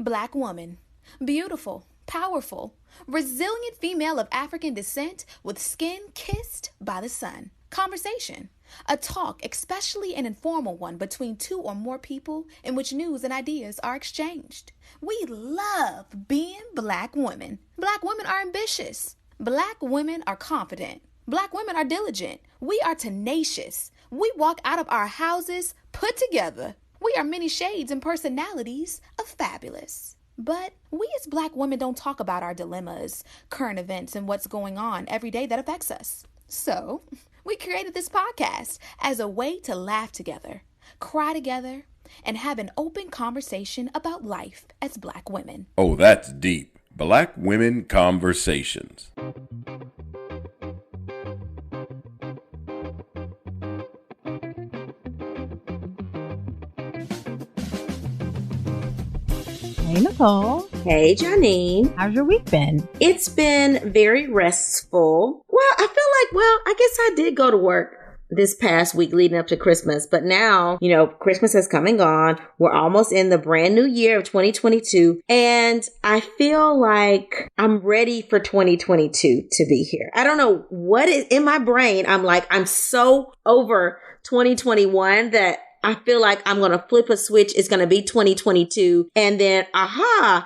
Black woman. Beautiful, powerful, resilient female of African descent with skin kissed by the sun. Conversation. A talk, especially an informal one, between two or more people in which news and ideas are exchanged. We love being Black women. Black women are ambitious. Black women are confident. Black women are diligent. We are tenacious. We walk out of our houses put together. We are many shades and personalities of fabulous. But we as Black women don't talk about our dilemmas, current events, and what's going on every day that affects us. So we created this podcast as a way to laugh together, cry together, and have an open conversation about life as Black women. Oh, that's deep. Black Women Conversations. Hey, Nicole. Hey, Janine. How's your week been? It's been very restful. Well, I feel like, I guess I did go to work this past week leading up to Christmas. But now, Christmas has come and gone. We're almost in the brand new year of 2022. And I feel like I'm ready for 2022 to be here. I don't know what is in my brain. I'm so over 2021 that I feel like I'm going to flip a switch. It's going to be 2022. And then,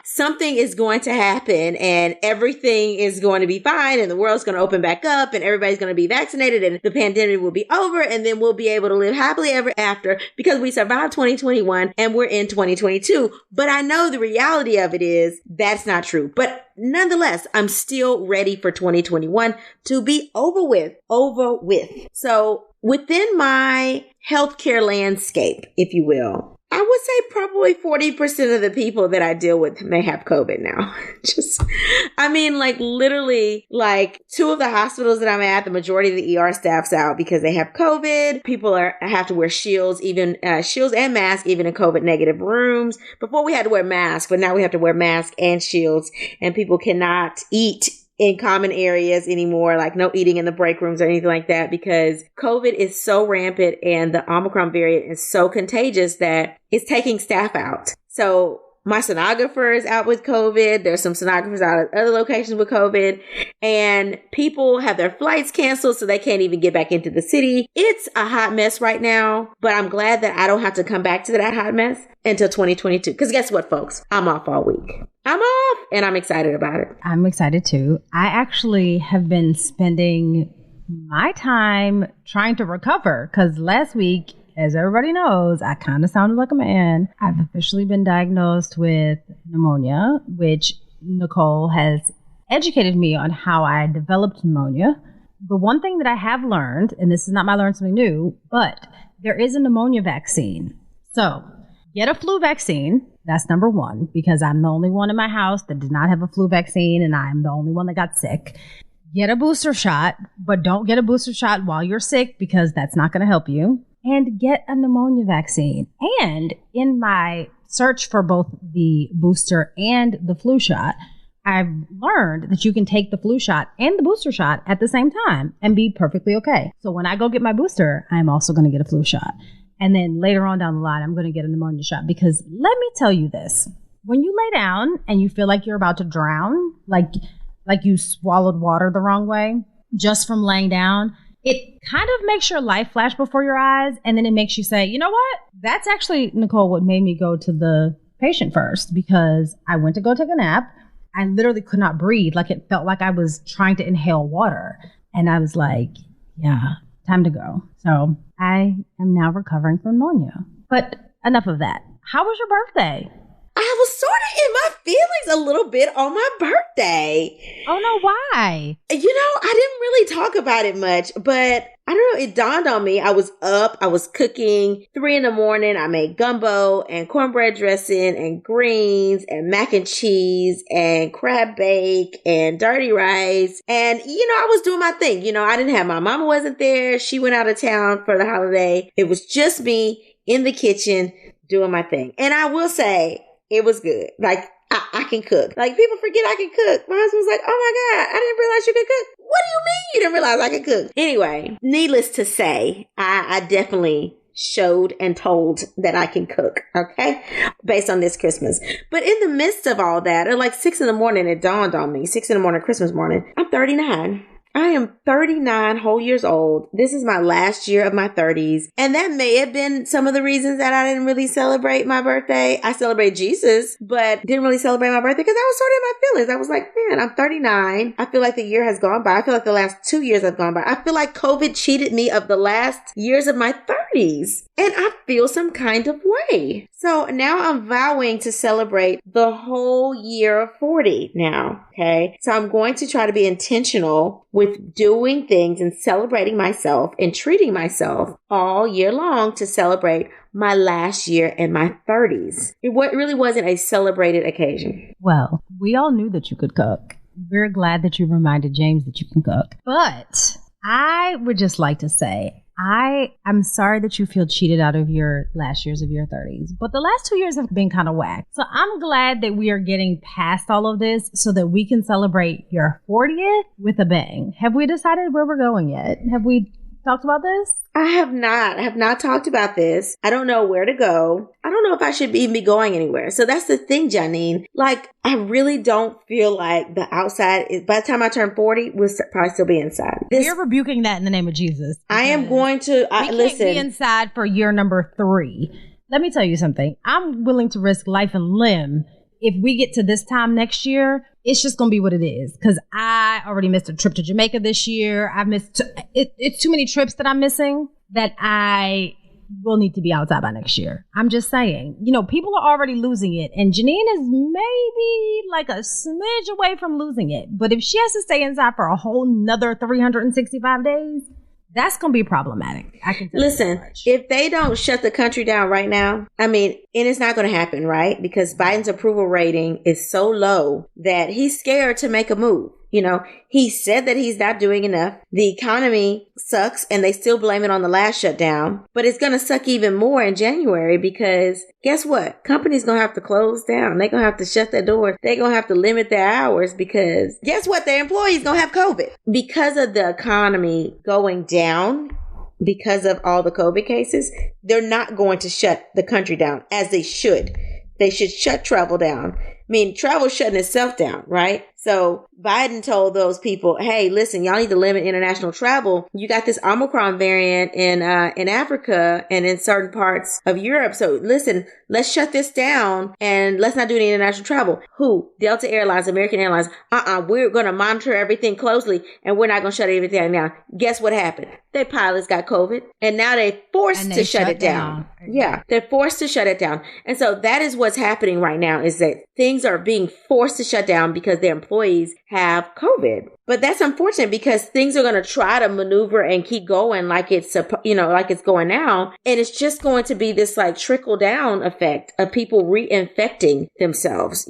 something is going to happen and everything is going to be fine and the world's going to open back up and everybody's going to be vaccinated and the pandemic will be over and then we'll be able to live happily ever after because we survived 2021 and we're in 2022. But I know the reality of it is that's not true. But nonetheless, I'm still ready for 2021 to be over with. So within my healthcare landscape, if you will, I would say probably 40% of the people that I deal with may have COVID now. Literally, two of the hospitals that I'm at, the majority of the ER staff's out because they have COVID. People have to wear shields, even shields and masks, even in COVID negative rooms. Before we had to wear masks, but now we have to wear masks and shields, and people cannot eat in common areas anymore, like no eating in the break rooms or anything like that, because COVID is so rampant and the Omicron variant is so contagious that it's taking staff out. So my sonographer is out with COVID. There's some sonographers out at other locations with COVID, and people have their flights canceled, so they can't even get back into the city. It's a hot mess right now, but I'm glad that I don't have to come back to that hot mess until 2022. Because guess what, folks? I'm off all week. I'm off, and I'm excited about it. I'm excited too. I actually have been spending my time trying to recover because last week, as everybody knows, I kind of sounded like a man. I've officially been diagnosed with pneumonia, which Nicole has educated me on how I developed pneumonia. The one thing that I have learned, and this is not my learn something new, but there is a pneumonia vaccine. So get a flu vaccine. That's number one, because I'm the only one in my house that did not have a flu vaccine, and I'm the only one that got sick. Get a booster shot, but don't get a booster shot while you're sick because that's not going to help you. And get a pneumonia vaccine. And in my search for both the booster and the flu shot, I've learned that you can take the flu shot and the booster shot at the same time and be perfectly okay. So when I go get my booster, I'm also going to get a flu shot. And then later on down the line, I'm going to get a pneumonia shot. Because let me tell you this, when you lay down and you feel like you're about to drown, like you swallowed water the wrong way, just from laying down, it kind of makes your life flash before your eyes. And then it makes you say, you know what? That's actually, Nicole, what made me go to the patient first, because I went to go take a nap. I literally could not breathe. Like it felt like I was trying to inhale water. And I was like, yeah, time to go. So I am now recovering from pneumonia. But enough of that. How was your birthday? I was sort of in my feelings a little bit on my birthday. Oh, no, why? I didn't really talk about it much, but I don't know. It dawned on me. I was up. I was cooking 3 a.m. I made gumbo and cornbread dressing and greens and mac and cheese and crab bake and dirty rice. And, I was doing my thing. I didn't have my mama wasn't there. She went out of town for the holiday. It was just me in the kitchen doing my thing. And I will say, it was good. I can cook. People forget I can cook. My husband was like, oh my God, I didn't realize you could cook. What do you mean you didn't realize I could cook? Anyway, needless to say, I definitely showed and told that I can cook, okay, based on this Christmas. But in the midst of all that, at like 6 a.m, it dawned on me, 6 a.m, Christmas morning, I'm 39. I am 39 whole years old. This is my last year of my 30s. And that may have been some of the reasons that I didn't really celebrate my birthday. I celebrate Jesus, but didn't really celebrate my birthday because I was sort of in my feelings. I was like, man, I'm 39. I feel like the year has gone by. I feel like the last 2 years have gone by. I feel like COVID cheated me of the last years of my 30s. And I feel some kind of way. So now I'm vowing to celebrate the whole year of 40 now. Okay. So I'm going to try to be intentional with doing things and celebrating myself and treating myself all year long to celebrate my last year in my 30s. It really wasn't a celebrated occasion. Well, we all knew that you could cook. We're glad that you reminded James that you can cook. But I would just like to say, I'm sorry that you feel cheated out of your last years of your 30s, but the last 2 years have been kind of whack. So I'm glad that we are getting past all of this so that we can celebrate your 40th with a bang. Have we decided where we're going yet? Have we talked about this? I have not talked about this. I don't know where to go. I don't know if I should even be going anywhere. So that's the thing, Janine. Like, I really don't feel like the outside is, by the time I turn 40, we'll probably still be inside. We're rebuking that in the name of Jesus. I am going to, listen. Can't be inside for year number 3. Let me tell you something. I'm willing to risk life and limb. If we get to this time next year, it's just going to be what it is. Because I already missed a trip to Jamaica this year. I've missed, it's too many trips that I'm missing that I will need to be outside by next year. I'm just saying, people are already losing it. And Janine is maybe like a smidge away from losing it. But if she has to stay inside for a whole nother 365 days, that's going to be problematic. I can tell Listen, if they don't shut the country down right now, and it's not going to happen, right? Because Biden's approval rating is so low that he's scared to make a move. He said that he's not doing enough. The economy sucks and they still blame it on the last shutdown. But it's going to suck even more in January because guess what? Companies going to have to close down. They're going to have to shut their doors. They're going to have to limit their hours because guess what? Their employees going to have COVID. Because of the economy going down, because of all the COVID cases, they're not going to shut the country down as they should. They should shut travel down. Travel's shutting itself down, right? So Biden told those people, hey, listen, y'all need to limit international travel. You got this Omicron variant in Africa and in certain parts of Europe. So listen, let's shut this down and let's not do any international travel. Who? Delta Airlines, American Airlines. We're going to monitor everything closely and we're not going to shut everything down. Guess what happened? Their pilots got COVID and now they're forced to shut it down. Yeah, they're forced to shut it down. And so that is what's happening right now is that things are being forced to shut down because their employees have COVID. But that's unfortunate because things are going to try to maneuver and keep going like it's, like it's going now. And it's just going to be this like trickle down effect of people reinfecting themselves.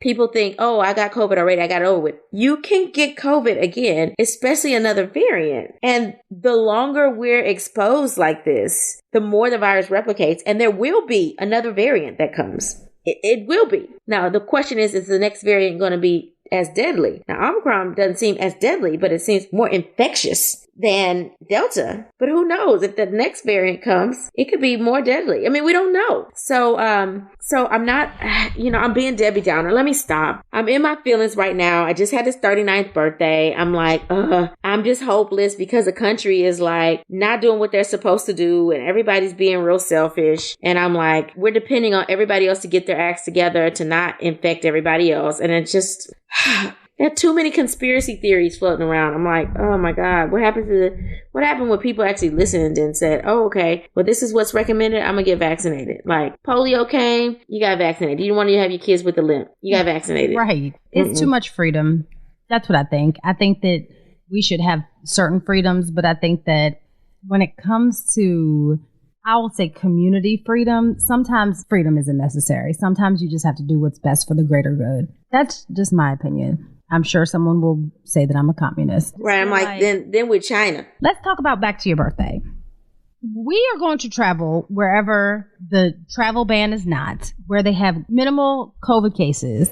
People think, oh, I got COVID already. I got it over with. You can get COVID again, especially another variant. And the longer we're exposed like this, the more the virus replicates and there will be another variant that comes. It will be. Now, the question is the next variant going to be as deadly? Now, Omicron doesn't seem as deadly, but it seems more infectious than Delta. But who knows? If the next variant comes, it could be more deadly. We don't know. So I'm not, I'm being Debbie Downer. Let me stop. I'm in my feelings right now. I just had this 39th birthday. I'm like, I'm just hopeless because the country is like not doing what they're supposed to do and everybody's being real selfish. And I'm like, we're depending on everybody else to get their acts together to not infect everybody else. And it's just, there are too many conspiracy theories floating around. I'm like, oh my God, what happened when people actually listened and said, oh, okay, well, this is what's recommended. I'm going to get vaccinated. Like polio came, you got vaccinated. You didn't want to have your kids with the limp. You got vaccinated. Right. It's too much freedom. That's what I think. I think that we should have certain freedoms, but I think that when it comes to, I will say community freedom, sometimes freedom isn't necessary. Sometimes you just have to do what's best for the greater good. That's just my opinion. I'm sure someone will say that I'm a communist. Right. I'm like, then with China. Let's talk about back to your birthday. We are going to travel wherever the travel ban is not, where they have minimal COVID cases.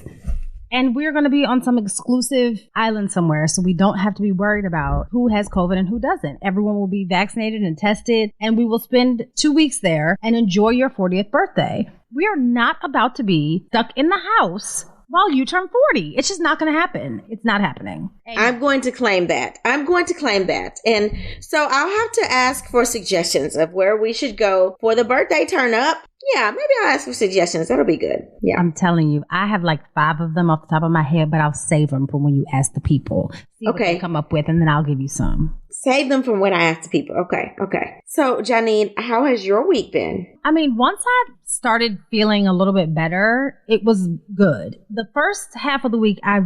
And we're going to be on some exclusive island somewhere, so we don't have to be worried about who has COVID and who doesn't. Everyone will be vaccinated and tested, and we will spend 2 weeks there and enjoy your 40th birthday. We are not about to be stuck in the house while you turn 40. It's just not going to happen. It's not happening. I'm going to claim that. And so I'll have to ask for suggestions of where we should go for the birthday turn up. Yeah, maybe I'll ask for suggestions. That'll be good. Yeah. I'm telling you, I have like 5 of them off the top of my head, but I'll save them for when you ask the people. See what they come up with, and then I'll give you some. Save them from when I ask the people. Okay. So, Janine, how has your week been? I mean, once I started feeling a little bit better, it was good. The first half of the week, I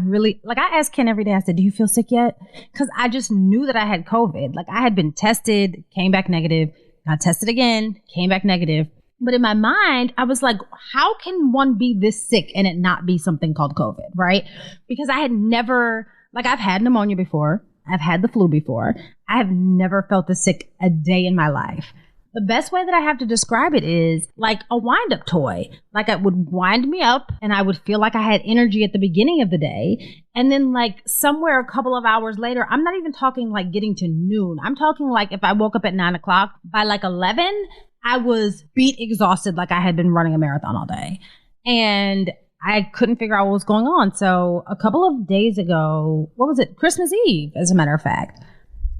asked Ken every day, I said, do you feel sick yet? Because I just knew that I had COVID. Like, I had been tested, came back negative, got tested again, came back negative. But in my mind, I was like, how can one be this sick and it not be something called COVID, right? Because I had never, I've had pneumonia before. I've had the flu before. I have never felt this sick a day in my life. The best way that I have to describe it is like a wind-up toy. Like, it would wind me up and I would feel like I had energy at the beginning of the day. And then somewhere a couple of hours later, I'm not even talking getting to noon. I'm talking if I woke up at 9 o'clock, by 11, I was beat exhausted, like I had been running a marathon all day. And I couldn't figure out what was going on. So a couple of days ago, Christmas Eve, as a matter of fact,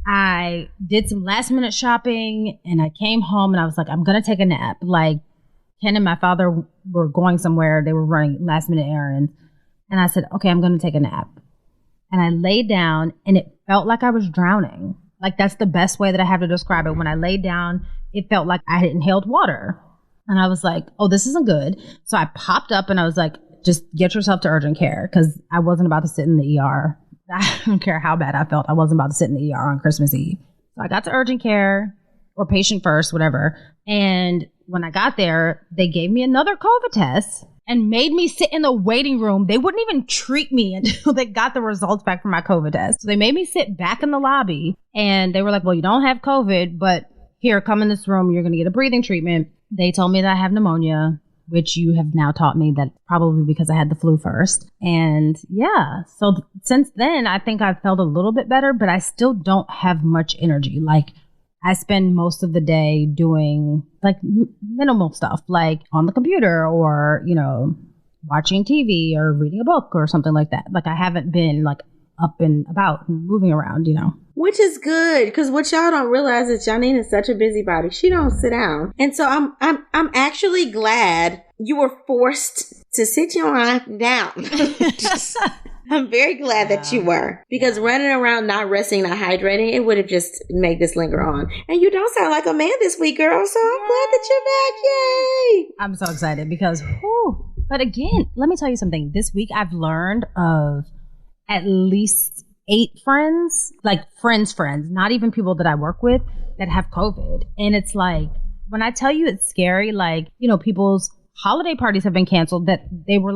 I did some last minute shopping and I came home and I was like, I'm going to take a nap. Ken and my father were going somewhere. They were running last minute errands. And I said, okay, I'm going to take a nap. And I laid down and it felt like I was drowning. That's the best way that I have to describe it. When I laid down, it felt like I had inhaled water. And I was like, oh, this isn't good. So I popped up and I was like, just get yourself to urgent care, because I wasn't about to sit in the ER. I don't care how bad I felt. I wasn't about to sit in the ER on Christmas Eve. So I got to urgent care, or patient first, whatever. And when I got there, they gave me another COVID test and made me sit in the waiting room. They wouldn't even treat me until they got the results back from my COVID test. So they made me sit back in the lobby and they were like, well, you don't have COVID, but here, come in this room. You're going to get a breathing treatment. They told me that I have pneumonia, which you have now taught me that probably because I had the flu first. And yeah, so since then, I think I've felt a little bit better, but I still don't have much energy. I spend most of the day doing minimal stuff, on the computer or, watching TV or reading a book or something like that. I haven't been up and about and moving around, Which is good, because what y'all don't realize is Janine is such a busybody. She don't sit down. And so I'm actually glad you were forced to sit your ass down. I'm very glad that you were, because running around not resting, not hydrating, it would have just made this linger on. And you don't sound like a man this week, girl. So I'm glad that you're back. Yay! I'm so excited because, but again, let me tell you something. This week I've learned of at least 8 friends, friends, not even people that I work with, that have COVID. And it's when I tell you it's scary, people's holiday parties have been canceled that they were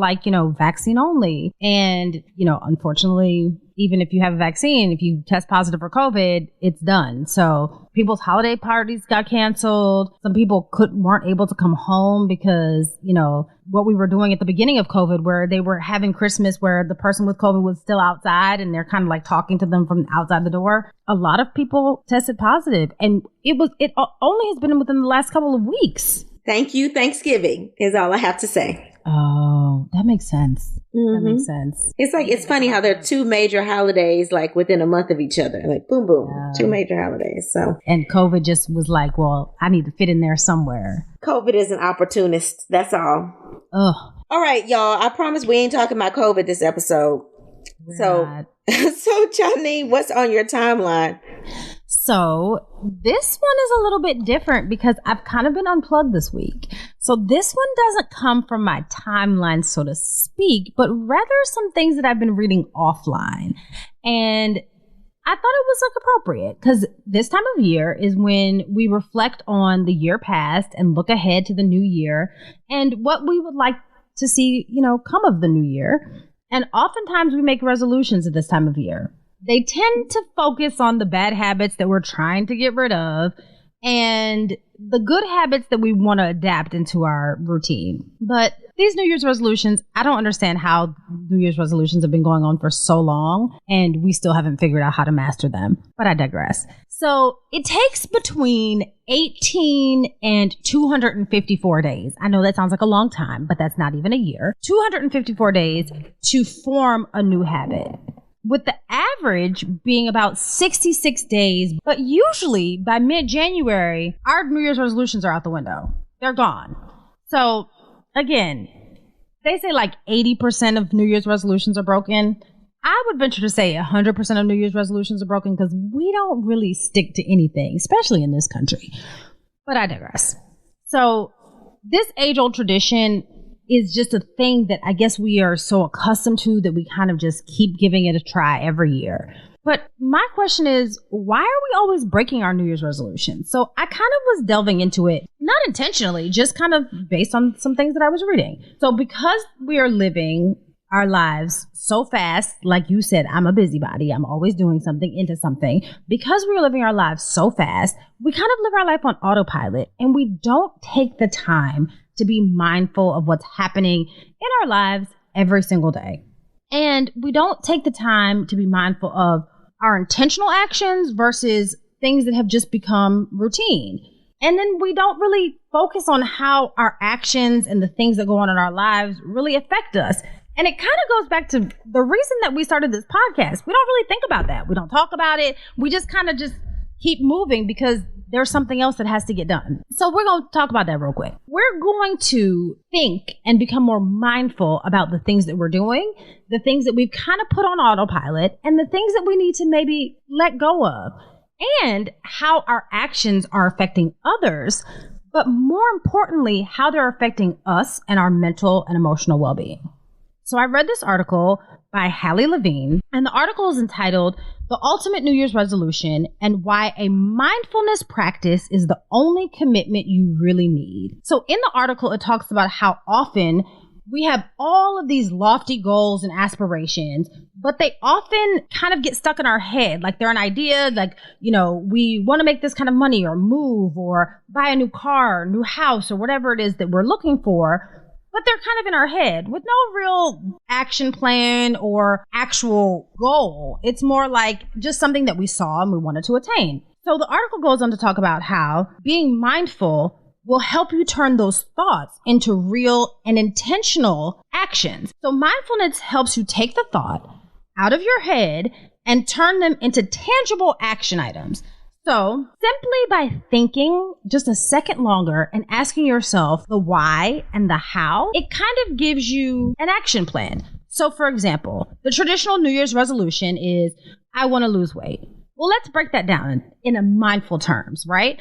vaccine only. And, unfortunately, even if you have a vaccine, if you test positive for COVID, it's done. So people's holiday parties got canceled. Some people weren't able to come home because, what we were doing at the beginning of COVID, where they were having Christmas where the person with COVID was still outside and they're kind of talking to them from outside the door. A lot of people tested positive, and it only has been within the last couple of weeks. Thank you, Thanksgiving, is all I have to say. Oh, that makes sense. Mm-hmm. That makes sense. It's funny how there are 2 major holidays within a month of each other. Boom, boom, 2 major holidays. So, and COVID just was well, I need to fit in there somewhere. COVID is an opportunist. That's all. Ugh. All right, y'all. I promise we ain't talking about COVID this episode. So Janine, what's on your timeline? So this one is a little bit different because I've kind of been unplugged this week. So this one doesn't come from my timeline, so to speak, but rather some things that I've been reading offline. And I thought it was appropriate because this time of year is when we reflect on the year past and look ahead to the new year and what we would like to see, come of the new year. And oftentimes we make resolutions at this time of year. They tend to focus on the bad habits that we're trying to get rid of and the good habits that we want to adapt into our routine. But these New Year's resolutions, I don't understand how New Year's resolutions have been going on for so long and we still haven't figured out how to master them. But I digress. So it takes between 18 and 254 days. I know that sounds like a long time, but that's not even a year. 254 days to form a new habit, with the average being about 66 days. But usually by mid-January, our New Year's resolutions are out the window. They're gone. So again, they say like 80% of New Year's resolutions are broken. I would venture to say 100% of New Year's resolutions are broken because we don't really stick to anything, especially in this country. But I digress. So this age-old tradition is just a thing that I guess we are so accustomed to that we kind of just keep giving it a try every year. But my question is, why are we always breaking our New Year's resolutions? So I kind of was delving into it, not intentionally, just kind of based on some things that I was reading. So because we are living our lives so fast, like you said, I'm a busybody. I'm always doing something into something. Because we're living our lives so fast, we kind of live our life on autopilot and we don't take the time to be mindful of what's happening in our lives every single day. And we don't take the time to be mindful of our intentional actions versus things that have just become routine. And then we don't really focus on how our actions and the things that go on in our lives really affect us. And it kind of goes back to the reason that we started this podcast. We don't really think about that. We don't talk about it. We just kind of just keep moving because there's something else that has to get done. So we're going to talk about that real quick. We're going to think and become more mindful about the things that we're doing, the things that we've kind of put on autopilot, and the things that we need to maybe let go of, and how our actions are affecting others, but more importantly, how they're affecting us and our mental and emotional well-being. So I read this article by Hallie Levine, and the article is entitled The Ultimate New Year's Resolution and Why a Mindfulness Practice is the Only Commitment You Really Need. So in the article, it talks about how often we have all of these lofty goals and aspirations, but they often kind of get stuck in our head. Like they're an idea, like, you know, we want to make this kind of money or move or buy a new car, new house, or whatever it is that we're looking for. But they're kind of in our head with no real action plan or actual goal. It's more like just something that we saw and we wanted to attain. So the article goes on to talk about how being mindful will help you turn those thoughts into real and intentional actions. So mindfulness helps you take the thought out of your head and turn them into tangible action items. So simply by thinking just a second longer and asking yourself the why and the how, it kind of gives you an action plan. So for example, the traditional New Year's resolution is, I want to lose weight. Well, let's break that down in a mindful terms, right?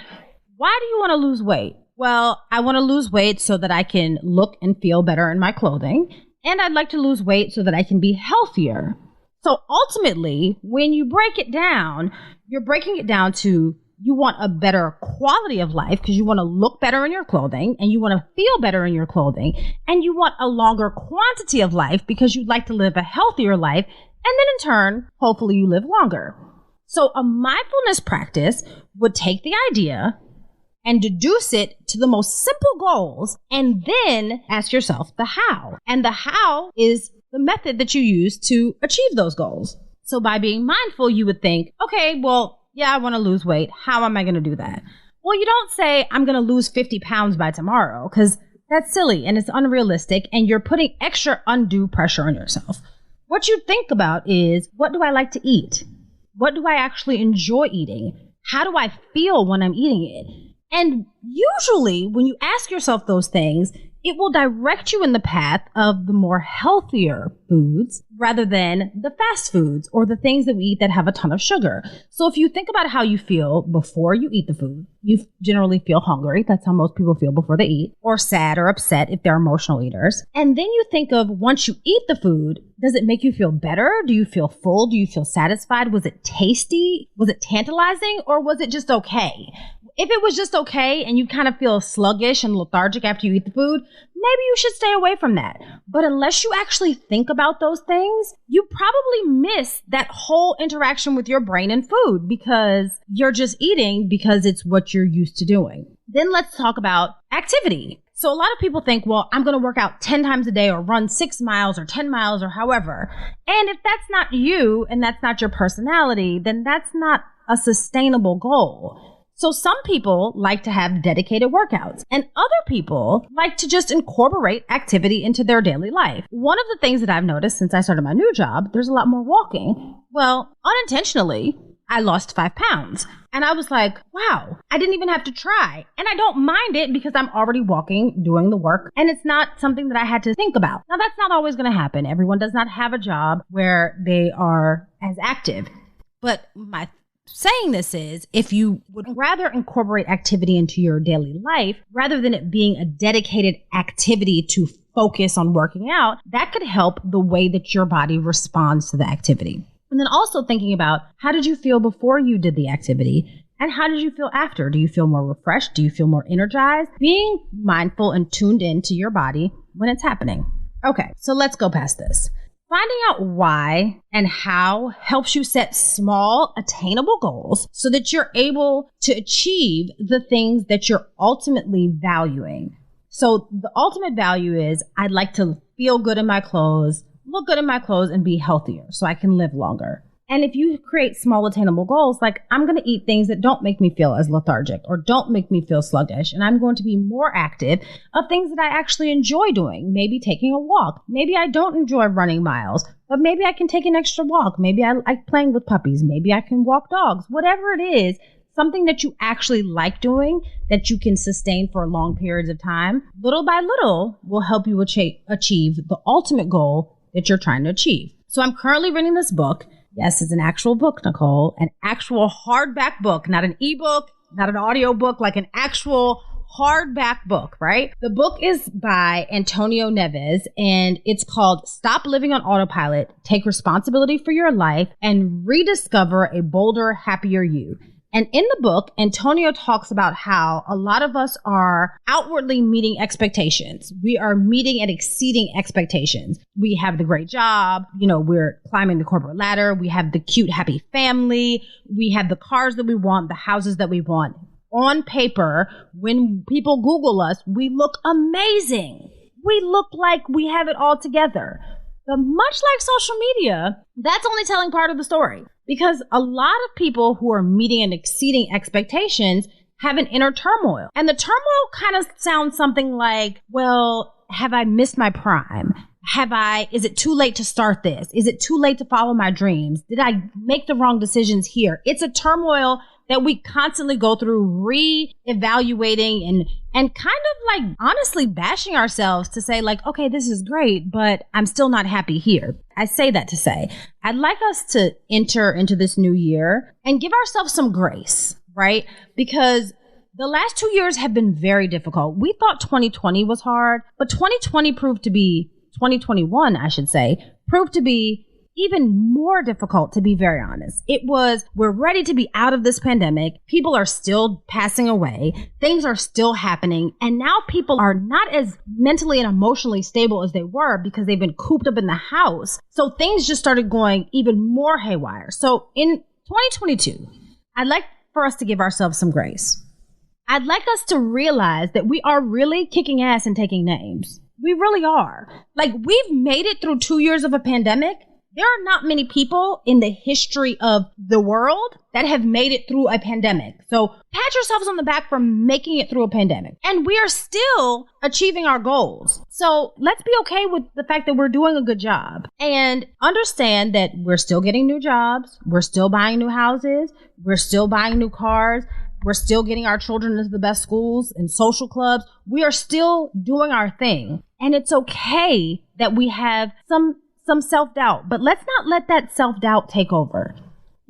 Why do you want to lose weight? Well, I want to lose weight so that I can look and feel better in my clothing. And I'd like to lose weight so that I can be healthier. So ultimately, when you break it down, you're breaking it down to you want a better quality of life because you want to look better in your clothing and you want to feel better in your clothing, and you want a longer quantity of life because you'd like to live a healthier life, and then in turn, hopefully you live longer. So a mindfulness practice would take the idea and deduce it to the most simple goals and then ask yourself the how. And the how is the method that you use to achieve those goals. So by being mindful, you would think, okay, well, yeah, I want to lose weight. How am I going to do that? Well, you don't say, I'm going to lose 50 pounds by tomorrow, because that's silly and it's unrealistic and you're putting extra undue pressure on yourself. What you think about is, what do I like to eat? What do I actually enjoy eating? How do I feel when I'm eating it? And usually when you ask yourself those things, it will direct you in the path of the more healthier foods rather than the fast foods or the things that we eat that have a ton of sugar. So if you think about how you feel before you eat the food, you generally feel hungry. That's how most people feel before they eat, or sad or upset if they're emotional eaters. And then you think of, once you eat the food, does it make you feel better? Do you feel full? Do you feel satisfied? Was it tasty? Was it tantalizing? Or was it just okay? If it was just okay and you kind of feel sluggish and lethargic after you eat the food, maybe you should stay away from that. But unless you actually think about those things, you probably miss that whole interaction with your brain and food because you're just eating because it's what you're used to doing. Then let's talk about activity. So a lot of people think, well, I'm going to work out 10 times a day or run 6 miles or 10 miles or however. And if that's not you and that's not your personality, then that's not a sustainable goal. So some people like to have dedicated workouts and other people like to just incorporate activity into their daily life. One of the things that I've noticed since I started my new job, there's a lot more walking. Well, unintentionally, I lost 5 pounds. And I was like, wow, I didn't even have to try. And I don't mind it because I'm already walking, doing the work. And it's not something that I had to think about. Now, that's not always going to happen. Everyone does not have a job where they are as active. But my saying this is, if you would rather incorporate activity into your daily life, rather than it being a dedicated activity to focus on working out, that could help the way that your body responds to the activity. And then also thinking about, how did you feel before you did the activity? And how did you feel after? Do you feel more refreshed? Do you feel more energized? Being mindful and tuned into your body when it's happening. Okay, so let's go past this. Finding out why and how helps you set small, attainable goals so that you're able to achieve the things that you're ultimately valuing. So the ultimate value is, I'd like to feel good in my clothes, look good in my clothes, and be healthier so I can live longer. And if you create small attainable goals, like I'm going to eat things that don't make me feel as lethargic or don't make me feel sluggish, and I'm going to be more active of things that I actually enjoy doing, maybe taking a walk. Maybe I don't enjoy running miles, but maybe I can take an extra walk. Maybe I like playing with puppies. Maybe I can walk dogs. Whatever it is, something that you actually like doing that you can sustain for long periods of time, little by little will help you achieve the ultimate goal that you're trying to achieve. So I'm currently reading this book. Yes, it's an actual book, Nicole, an actual hardback book, not an ebook, not an audio book, like an actual hardback book, right? The book is by Antonio Neves, and it's called Stop Living on Autopilot, Take Responsibility for Your Life, and Rediscover a Bolder, Happier You. And in the book, Antonio talks about how a lot of us are outwardly meeting expectations. We are meeting and exceeding expectations. We have the great job. We're climbing the corporate ladder. We have the cute, happy family. We have the cars that we want, the houses that we want. On paper, when people Google us, we look amazing. We look like we have it all together. But much like social media, that's only telling part of the story. Because a lot of people who are meeting and exceeding expectations have an inner turmoil. And the turmoil kind of sounds something like, well, have I missed my prime? Is it too late to start this? Is it too late to follow my dreams? Did I make the wrong decisions here? It's a turmoil that we constantly go through re-evaluating and kind of like honestly bashing ourselves to say like, okay, this is great, but I'm still not happy here. I say that to say, I'd like us to enter into this new year and give ourselves some grace, right? Because the last 2 years have been very difficult. We thought 2020 was hard, but 2021, I should say, proved to be even more difficult, to be very honest. We're ready to be out of this pandemic. People are still passing away. Things are still happening. And now people are not as mentally and emotionally stable as they were because they've been cooped up in the house. So things just started going even more haywire. So in 2022, I'd like for us to give ourselves some grace. I'd like us to realize that we are really kicking ass and taking names. We really are. Like, we've made it through 2 years of a pandemic. There are not many people in the history of the world that have made it through a pandemic. So pat yourselves on the back for making it through a pandemic. And we are still achieving our goals. So let's be okay with the fact that we're doing a good job and understand that we're still getting new jobs. We're still buying new houses. We're still buying new cars. We're still getting our children into the best schools and social clubs. We are still doing our thing. And it's okay that we have some self-doubt, but let's not let that self-doubt take over.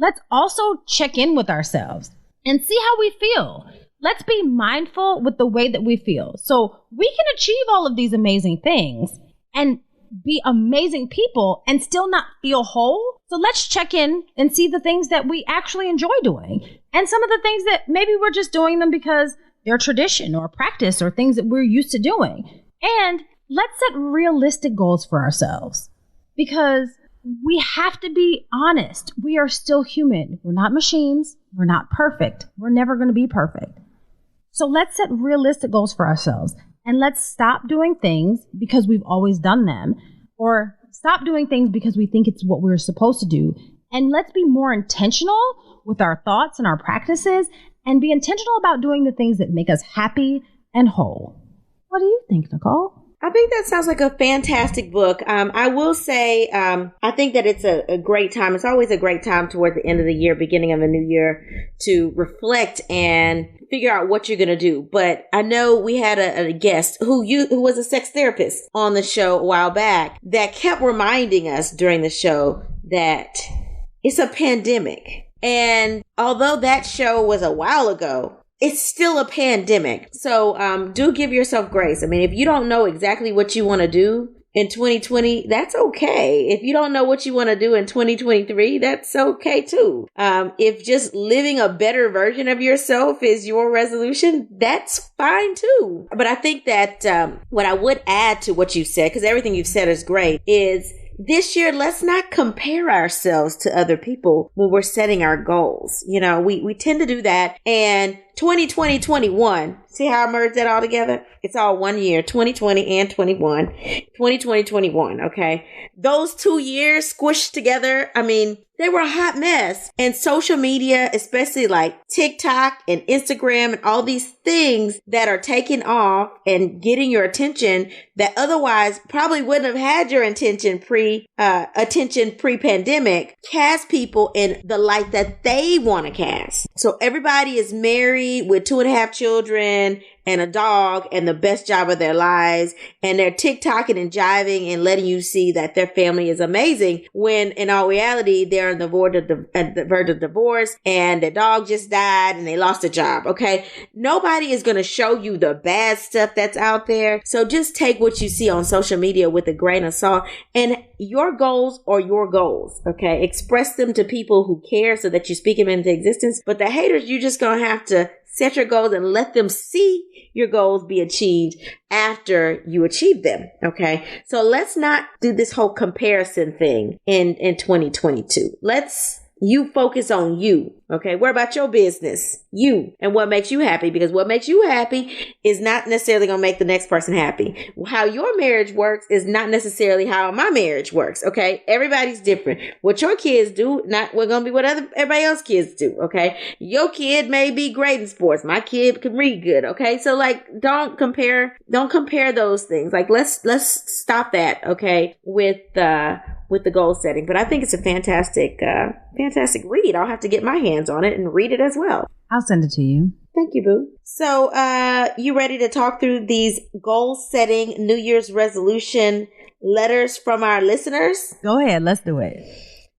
Let's also check in with ourselves and see how we feel. Let's be mindful with the way that we feel. So we can achieve all of these amazing things and be amazing people and still not feel whole. So let's check in and see the things that we actually enjoy doing and some of the things that maybe we're just doing them because they're tradition or practice or things that we're used to doing. And let's set realistic goals for ourselves. Because we have to be honest. We are still human. We're not machines. We're not perfect. We're never going to be perfect. So let's set realistic goals for ourselves And let's stop doing things because we've always done them, or stop doing things because we think it's what we're supposed to do. And let's be more intentional with our thoughts and our practices, and be intentional about doing the things that make us happy and whole. What do you think, Nicole? I think that sounds like a fantastic book. I will say, I think that it's a great time. It's always a great time toward the end of the year, beginning of a new year, to reflect and figure out what you're going to do. But I know we had a guest who was a sex therapist on the show a while back that kept reminding us during the show that it's a pandemic. And although that show was a while ago, it's still a pandemic. So do give yourself grace. I mean, if you don't know exactly what you want to do in 2020, that's okay. If you don't know what you want to do in 2023, that's okay too. If just living a better version of yourself is your resolution, that's fine too. But I think that what I would add to what you said, because everything you've said is great, is this year, let's not compare ourselves to other people when we're setting our goals. You know, we tend to do that. And 2020, 21, see how I merged that all together? It's all 1 year, 2020 and 21, 2020, 21. Okay. Those 2 years squished together. I mean, they were a hot mess. And social media, especially like TikTok and Instagram and all these things that are taking off and getting your attention that otherwise probably wouldn't have had your attention pre-pandemic, cast people in the light that they want to cast. So everybody is married with 2.5 children and a dog and the best job of their lives, and they're TikToking and jiving and letting you see that their family is amazing, when in all reality they're on the verge of divorce and their dog just died and they lost a job. Okay, nobody is going to show you the bad stuff that's out there. So just take what you see on social media with a grain of salt, and your goals are your goals. Okay, express them to people who care so that you speak them into existence. But the haters, you just gonna have to set your goals and let them see your goals be achieved after you achieve them. Okay. So let's not do this whole comparison thing in 2022. You focus on you. Okay. What about your business? You and what makes you happy, because what makes you happy is not necessarily going to make the next person happy. How your marriage works is not necessarily how my marriage works. Okay. Everybody's different. What your kids do, not what going to be what everybody else's kids do. Okay. Your kid may be great in sports. My kid can read good. Okay. So like, don't compare those things. Like, let's stop that. Okay. With the goal setting. But I think it's a fantastic read. I'll have to get my hands on it and read it as well. I'll send it to you. Thank you, boo. So, you ready to talk through these goal setting New Year's resolution letters from our listeners? Go ahead. Let's do it.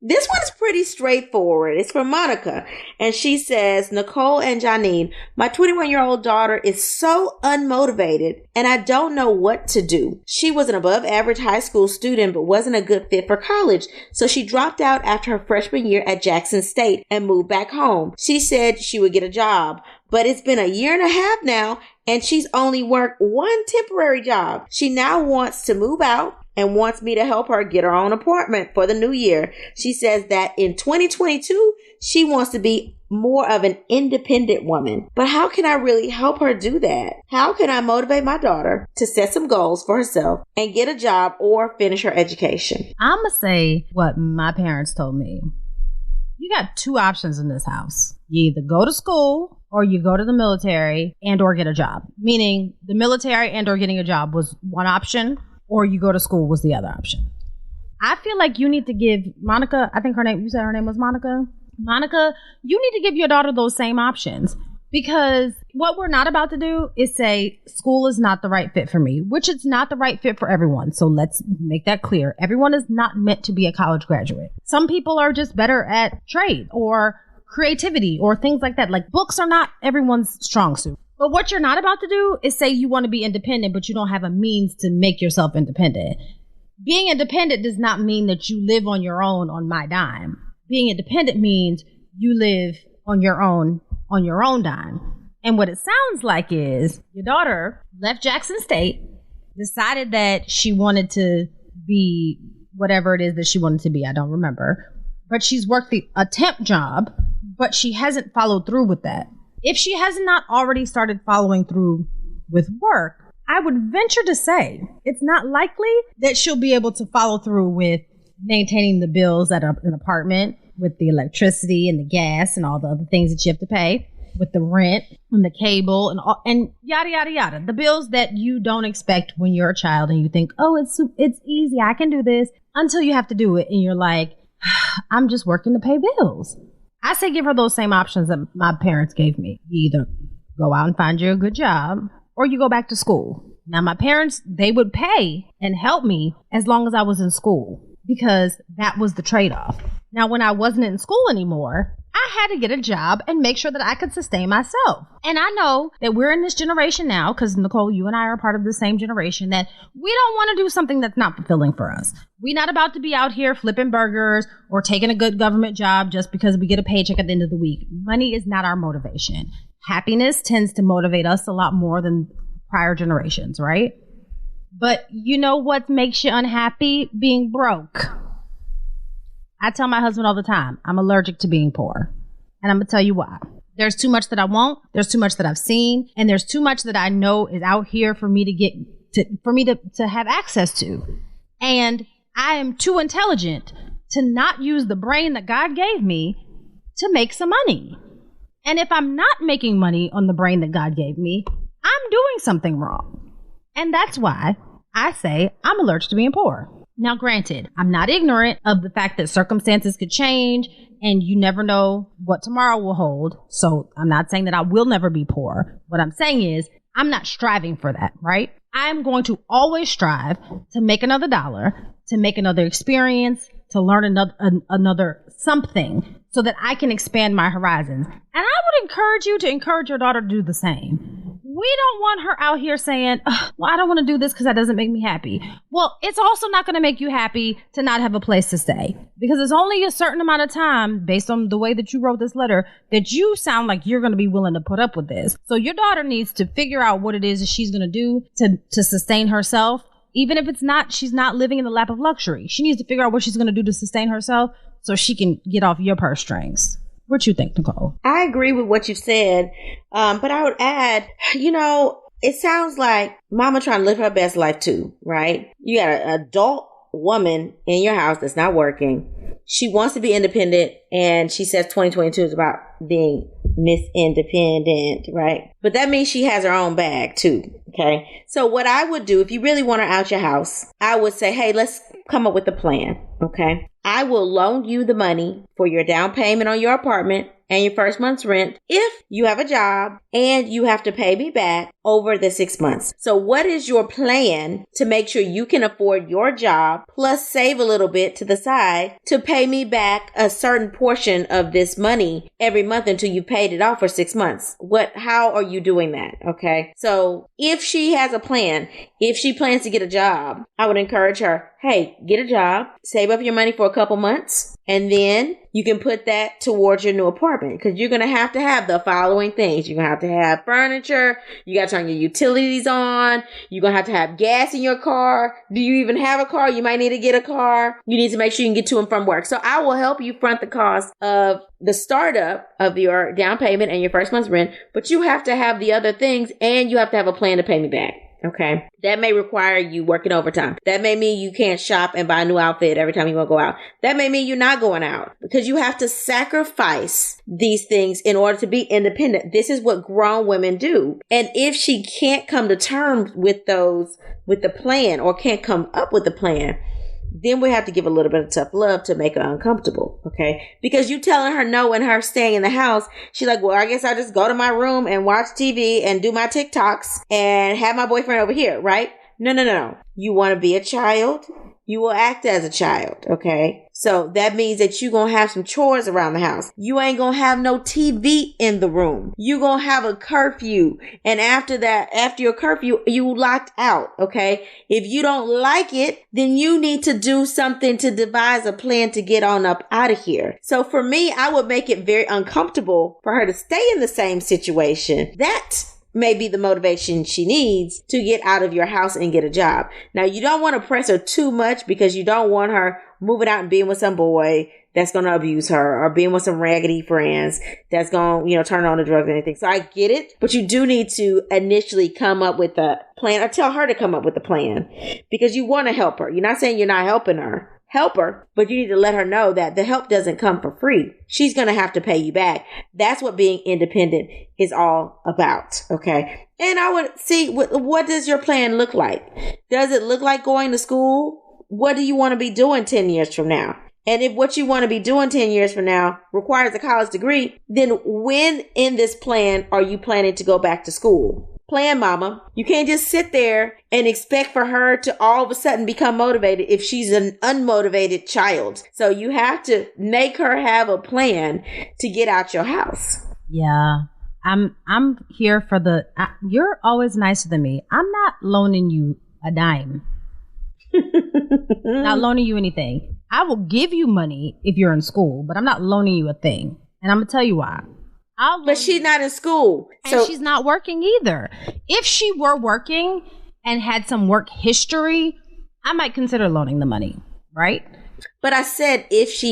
This one's pretty straightforward. It's from Monica. And she says, Nicole and Janine, my 21-year-old daughter is so unmotivated and I don't know what to do. She was an above average high school student, but wasn't a good fit for college. So she dropped out after her freshman year at Jackson State and moved back home. She said she would get a job, but it's been a year and a half now and she's only worked one temporary job. She now wants to move out and wants me to help her get her own apartment for the new year. She says that in 2022, she wants to be more of an independent woman. But how can I really help her do that? How can I motivate my daughter to set some goals for herself and get a job or finish her education? I'm going to say what my parents told me. You got two options in this house. You either go to school or you go to the military and or get a job. Meaning the military and or getting a job was one option, or you go to school was the other option. I feel like you need to give Monica, I think you said her name was Monica. Monica, you need to give your daughter those same options, because what we're not about to do is say school is not the right fit for me, which it's not the right fit for everyone. So let's make that clear. Everyone is not meant to be a college graduate. Some people are just better at trade or creativity or things like that. Like, books are not everyone's strong suit. But what you're not about to do is say you want to be independent, but you don't have a means to make yourself independent. Being independent does not mean that you live on your own on my dime. Being independent means you live on your own dime. And what it sounds like is your daughter left Jackson State, decided that she wanted to be whatever it is that she wanted to be. I don't remember. But she's worked a temp job, but she hasn't followed through with that. If she has not already started following through with work, I would venture to say it's not likely that she'll be able to follow through with maintaining the bills at an apartment with the electricity and the gas and all the other things that you have to pay, with the rent and the cable and yada, yada, yada. The bills that you don't expect when you're a child and you think, oh, it's easy, I can do this, until you have to do it. And you're like, I'm just working to pay bills. I say give her those same options that my parents gave me. You either go out and find you a good job or you go back to school. Now, my parents, they would pay and help me as long as I was in school because that was the trade-off. Now, when I wasn't in school anymore, I had to get a job and make sure that I could sustain myself. And I know that we're in this generation now, because Nicole, you and I are part of the same generation, that we don't want to do something that's not fulfilling for us. We're not about to be out here flipping burgers or taking a good government job just because we get a paycheck at the end of the week. Money is not our motivation. Happiness tends to motivate us a lot more than prior generations, right? But you know what makes you unhappy? Being broke. I tell my husband all the time, I'm allergic to being poor. And I'm going to tell you why. There's too much that I want. There's too much that I've seen. And there's too much that I know is out here for me to have access to. And I am too intelligent to not use the brain that God gave me to make some money. And if I'm not making money on the brain that God gave me, I'm doing something wrong. And that's why I say I'm allergic to being poor. Now, granted, I'm not ignorant of the fact that circumstances could change and you never know what tomorrow will hold. So I'm not saying that I will never be poor. What I'm saying is I'm not striving for that, right? I'm going to always strive to make another dollar, to make another experience, to learn another something so that I can expand my horizons. And I would encourage you to encourage your daughter to do the same. We don't want her out here saying, well, I don't want to do this because that doesn't make me happy. Well, it's also not going to make you happy to not have a place to stay, because it's only a certain amount of time, based on the way that you wrote this letter, that you sound like you're going to be willing to put up with this. So your daughter needs to figure out what it is that she's going to do to sustain herself. Even if she's not living in the lap of luxury. She needs to figure out what she's going to do to sustain herself so she can get off your purse strings. What you think, Nicole? I agree with what you said, but I would add, it sounds like mama trying to live her best life too, right? You got an adult woman in your house that's not working. She wants to be independent, and she says 2022 is about being Miss Independent, right? But that means she has her own bag too, okay? So what I would do, if you really want her out your house, I would say, hey, let's come up with a plan, okay? I will loan you the money for your down payment on your apartment and your first month's rent if you have a job, and you have to pay me back over the 6 months. So what is your plan to make sure you can afford your job plus save a little bit to the side to pay me back a certain portion of this money every month until you paid it off for 6 months? How are you doing that? Okay. So if she has a plan, if she plans to get a job, I would encourage her, hey, get a job, save up your money for a couple months, and then you can put that towards your new apartment, because you're going to have the following things. You're going to have furniture. You got to turn your utilities on. You're going to have gas in your car. Do you even have a car? You might need to get a car. You need to make sure you can get to and from work. So I will help you front the cost of the startup of your down payment and your first month's rent, but you have to have the other things, and you have to have a plan to pay me back. Okay. That may require you working overtime. That may mean you can't shop and buy a new outfit every time you want to go out. That may mean you're not going out, because you have to sacrifice these things in order to be independent. This is what grown women do. And if she can't come to terms with the plan, or can't come up with the plan, then we have to give a little bit of tough love to make her uncomfortable, okay? Because you telling her no and her staying in the house, she's like, well, I guess I'll just go to my room and watch TV and do my TikToks and have my boyfriend over here, right? No. You want to be a child? You will act as a child, okay? So that means that you're going to have some chores around the house. You ain't going to have no TV in the room. You're going to have a curfew. And after your curfew, you locked out, okay? If you don't like it, then you need to do something to devise a plan to get on up out of here. So for me, I would make it very uncomfortable for her to stay in the same situation. That may be the motivation she needs to get out of your house and get a job. Now, you don't want to press her too much, because you don't want her moving out and being with some boy that's going to abuse her, or being with some raggedy friends that's going to, turn on the drugs and anything. So I get it, but you do need to initially come up with a plan, or tell her to come up with a plan, because you want to help her. You're not saying you're not helping her. Help her, but you need to let her know that the help doesn't come for free. She's going to have to pay you back. That's what being independent is all about. Okay. And I would see, what does your plan look like? Does it look like going to school? What do you want to be doing 10 years from now? And if what you want to be doing 10 years from now requires a college degree, then when in this plan are you planning to go back to school? Plan, mama. You can't just sit there and expect for her to all of a sudden become motivated if she's an unmotivated child. So you have to make her have a plan to get out your house. Yeah. I'm here for you're always nicer than me. I'm not loaning you a dime. Not loaning you anything. I will give you money if you're in school, but I'm not loaning you a thing. And I'm going to tell you why. But she's not in school. And she's not working either. If she were working and had some work history, I might consider loaning the money, right? But I said,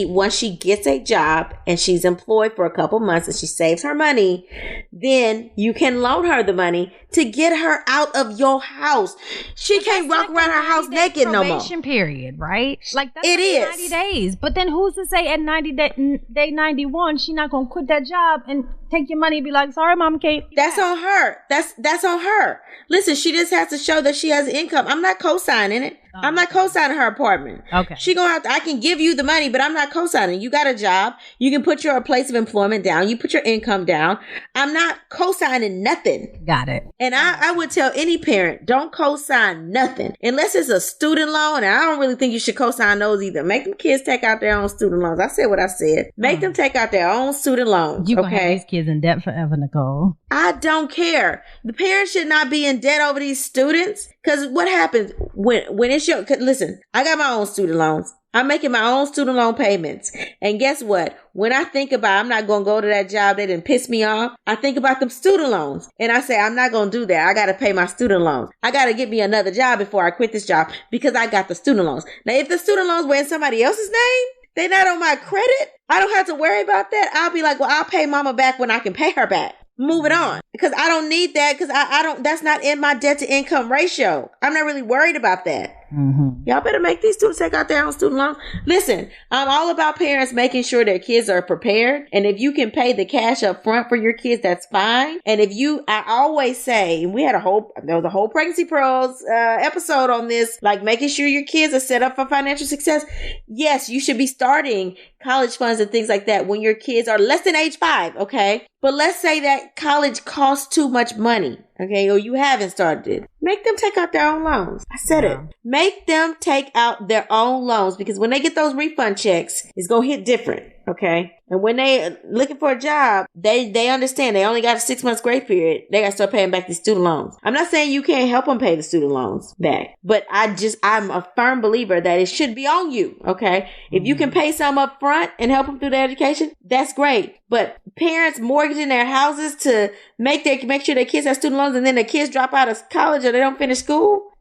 once she gets a job and she's employed for a couple months and she saves her money, then you can loan her the money to get her out of your house. She can't walk around her house naked no more. Probation period, right? Like that's it is 90 days. But then who's to say at day 91 she's not gonna quit that job and take your money and be like, sorry, Mom, Kate. That's on her. That's on her. Listen, she just has to show that she has income. I'm not co-signing it. I'm not co-signing her apartment. Okay. She gonna have to, I can give you the money, but I'm not co-signing. You got a job. You can put your place of employment down. You put your income down. I'm not co-signing nothing. Got it. And I would tell any parent, don't co-sign nothing unless it's a student loan. And I don't really think you should co-sign those either. Make them kids take out their own student loans. I said what I said. Make them take out their own student loans. You gonna have these kids in debt forever, Nicole. I don't care. The parents should not be in debt over these students. Because what happens when it's listen, I got my own student loans. I'm making my own student loan payments. And guess what? When I think about, I'm not going to go to that job that didn't piss me off. I think about them student loans. And I say, I'm not going to do that. I got to pay my student loans. I got to get me another job before I quit this job because I got the student loans. Now, if the student loans were in somebody else's name, they're not on my credit. I don't have to worry about that. I'll be like, well, I'll pay mama back when I can pay her back. Moving on, because I don't need that, because I don't, that's not in my debt to income ratio. I'm not really worried about that. Mm-hmm. Y'all better make these students take out their own student loans. Listen, I'm all about parents making sure their kids are prepared. And if you can pay the cash up front for your kids, that's fine. And I always say, there was a whole Pregnancy Pros episode on this, like making sure your kids are set up for financial success. Yes, you should be starting college funds and things like that when your kids are less than age 5, okay? But let's say that college costs too much money, okay? Or you haven't started it. Make them take out their own loans. I said it. Make them take out their own loans, because when they get those refund checks, it's going to hit different, okay? And when they looking for a job, they understand they only got a 6 months grace period. They got to start paying back these student loans. I'm not saying you can't help them pay the student loans back, but I'm a firm believer that it should be on you, okay? If you can pay some up front and help them through their education, that's great. But parents mortgaging their houses to make sure their kids have student loans, and then the kids drop out of college or they don't finish school?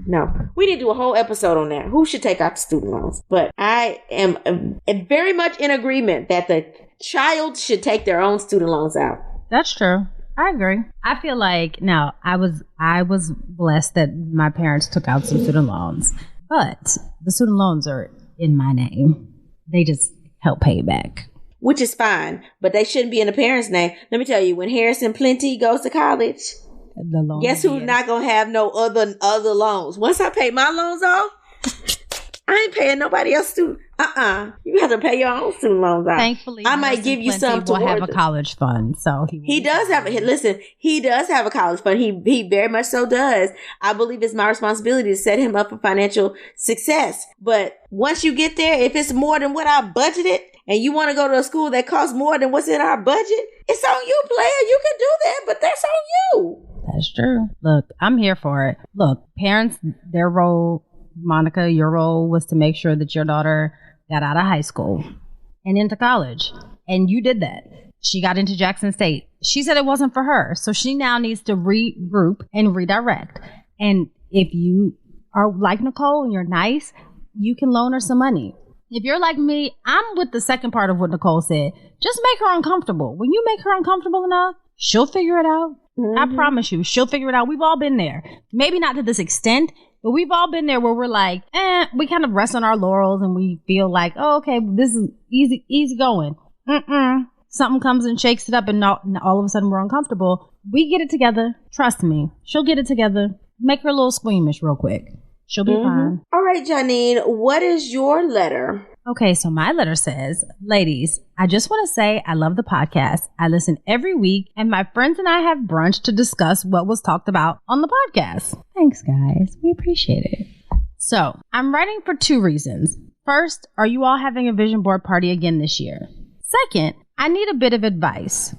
No. We need to do a whole episode on that. Who should take out the student loans? But I am very much in agreement that the child should take their own student loans out. That's true. I agree. I feel like now I was blessed that my parents took out some student loans, but the student loans are in my name. They just help pay back. Which is fine, but they shouldn't be in the parents' name. Let me tell you, when Harrison Plenty goes to college, guess who's not going to have no other loans? Once I pay my loans off, I ain't paying nobody else's student. You have to pay your own student loans out. Thankfully, I might give you some to have a college fund. So he does have a college fund. He very much so does. I believe it's my responsibility to set him up for financial success. But once you get there, if it's more than what I budgeted, and you want to go to a school that costs more than what's in our budget, it's on you, player. You can do that, but that's on you. That's true. Look, I'm here for it. Look, parents, their role, Monica, your role was to make sure that your daughter got out of high school and into college. And you did that. She got into Jackson State. She said it wasn't for her. So she now needs to regroup and redirect. And if you are like Nicole and you're nice, you can loan her some money. If you're like me, I'm with the second part of what Nicole said. Just make her uncomfortable. When you make her uncomfortable enough, she'll figure it out. I promise you, she'll figure it out. We've all been there. Maybe not to this extent, but we've all been there where we're like, we kind of rest on our laurels and we feel like, oh, okay, this is easy going. Something comes and shakes it up and all of a sudden we're uncomfortable. We get it together. Trust me. She'll get it together. Make her a little squeamish real quick. She'll be fine. All right, Janine, what is your letter? Okay, so my letter says, ladies, I just want to say I love the podcast. I listen every week, and my friends and I have brunch to discuss what was talked about on the podcast. Thanks, guys. We appreciate it. So, I'm writing for 2 reasons. First, are you all having a vision board party again this year? Second, I need a bit of advice.